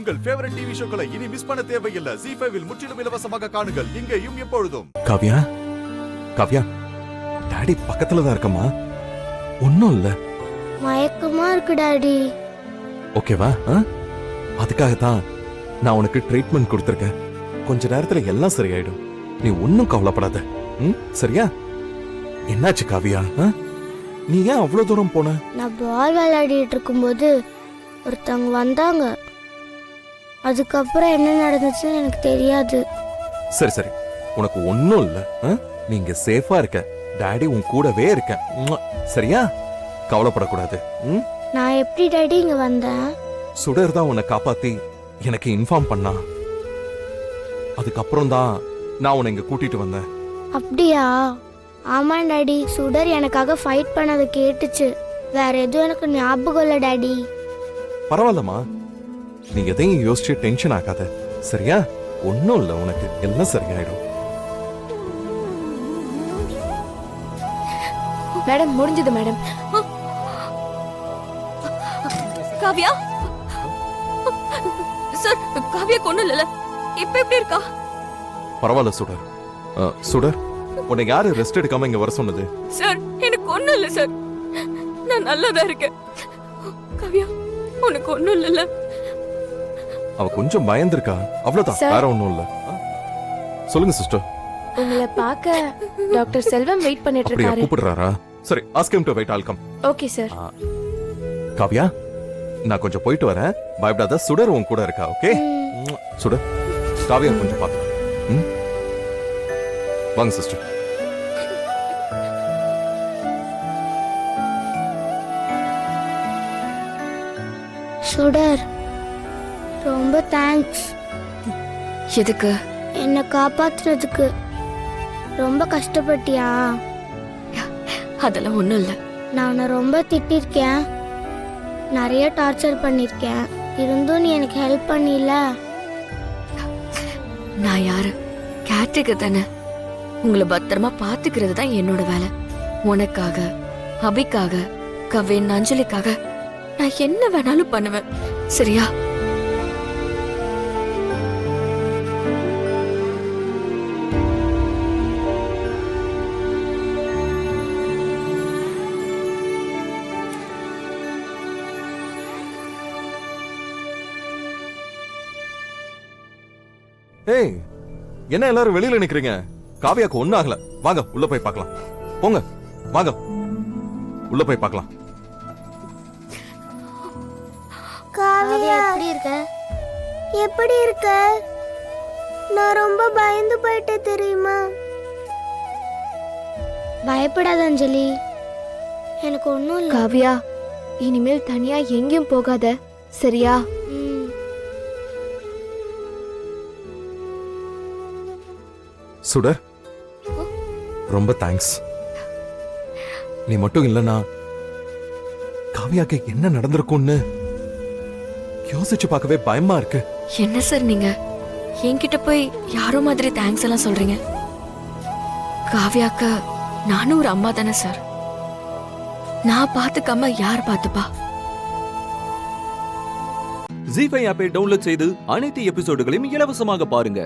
உங்கள் favourite TV ஷோக்களை இனி miss பண்ண தேவையில்லை. ZEE5 இல் முற்றிலும் இலவசமாக காணுங்கள், இங்கேயும் எப்பொழுதும். காவ்யா, காவ்யா, டாடி பக்கத்துல தான் இருக்கமா? ஒன்னும் இல்ல. மயக்கமா இருக்கு டாடி. ஓகேவா? அதுக்காகத்தான் நான் உனக்கு ட்ரீட்மெண்ட் கொடுத்திருக்கேன். கொஞ்ச நேரத்துல எல்லாம் சரியாயிடும். நீ ஒன்னும் கவலைப்படாத. சரியா? என்னாச்சு காவ்யா? நீ ஏன் அவ்வளவு தூரம் போன? நான் பால் விளையாடிட்டு இருக்கும்போது ஒருத்தவங்க வந்தாங்க. அதுக்கப்புறம் என்ன நடந்துச்சுன்னு எனக்கு தெரியாது. சரி சரி, உனக்கு ஒன்னும் இல்ல. நீங்க சேஃபா இருக்க. டாடி உன் கூடவே இருக்க. சரியா? கவலைப்படக்கூடாது. நான் எப்படி டாடி இங்க வந்தேன்? சுடர் தான் உன்னை காப்பாத்தி எனக்கு இன்ஃபார்ம் பண்ணா. அதுக்கப்புறம் தான் நான் உன்னை இங்க கூட்டிட்டு வந்தேன். அப்படியா? ஆமா டாடி, சுடர் எனக்காக ஃபைட் பண்ணதை கேட்டுச்சு. வேற எதுவும் எனக்கு ஞாபகம் இல்ல டாடி. பரவாயில்லம்மா, நீ எதையும் யோசிச்சு டென்ஷன் ஆகாத. சரியா? ஒன்னும் இல்ல, உனக்கு எல்லாம் சரியாயிடும். மேடம், முடிஞ்சது மேடம். காவ்யா சார், காவ்யா கொண்டு இல்ல. இப்ப எப்படி இருக்கா? பரவாயில்ல சுடர். சுடர், உன்னை யாரு ரெஸ்ட் எடுக்காம இங்க வர சொன்னது? சார், எனக்கு ஒண்ணும் இல்ல சார், நான் நல்லாதான் இருக்கேன். காவ்யா, உனக்கு ஒண்ணும் இல்ல? அவ கொஞ்சம் பயந்திருக்கா, அவ்வளவுதான், வேற ஒண்ணும் இல்ல. சொல்லுங்க சிஸ்டர். உங்களை பார்க்க டாக்டர் செல்வம் வெயிட் பண்ணிட்டு இருக்காரு. கூப்பிடுறாரா? சரி, ask him to wait. All come. Okay sir. Kavya, நான் கொஞ்சம் போயிட்டு வரேன். பயப்படாத, சுடர் உன் கூட இருக்கா. ஓகே? சுடர், காவ்யா கொஞ்சம் பாத்து. வாங்க சிஸ்டர். சுடர், ரொம்ப தேங்க்ஸ். எதுக்கு? என்னை காப்பாத்துறதுக்கு. ரொம்ப கஷ்டப்பட்டியா? அதெல்லாம் ஒண்ணும் இல்ல. நான் ரொம்ப திட்டிருக்கேன், நிறைய டார்ச்சர் பண்ணிருக்கேன். இருந்தும் நீ எனக்கு ஹெல்ப் பண்ணில. நான் யாரு? கேட்டுக்க தானே. உங்களை பத்திரமா பாத்துக்கிறது தான் என்னோட வேலை. உனக்காக, அபிக்காக, கவின், அஞ்சலிக்காக நான் என்ன வேணாலும் பண்ணுவேன். சரியா? ஏய், என்ன எல்லாரும் வெளியில நிக்கிறீங்க? காவியாக்கு ஒண்ணும் ஆகல. வாங்க உள்ள போய் பார்க்கலாம். போங்க, வாங்க உள்ள போய் பார்க்கலாம். காவியா, எப்படி இருக்க? எப்படி இருக்க? நான் ரொம்ப பயந்து போயிட்டேன் தெரியுமா? பயப்படாத அஞ்சலி, எனக்கு ஒண்ணும் இல்ல. காவ்யா, இனிமேல் தனியா எங்கேயும் போகாத. சரியா? சுடர், ரொம்ப தேங்க்ஸ். நீ மட்டும் இல்லனா காவியாக்கு என்ன நடந்திருக்கும்னு யோசிச்சு பார்க்கவே பயமா இருக்கு. என்ன சார் நீங்க என்கிட்ட போய் யாரோ மாதிரி தேங்க்ஸ் எல்லாம் சொல்றீங்க? காவ்யாக்கு நானும் ஒரு அம்மா தானே சார். நான் பாத்துக்காம யார் பாத்துப்பா? ZEE5 ஆப்பை டவுன்லோட் செய்து அனைத்து எபிசோடுகளையும் இலவசமாக பாருங்க.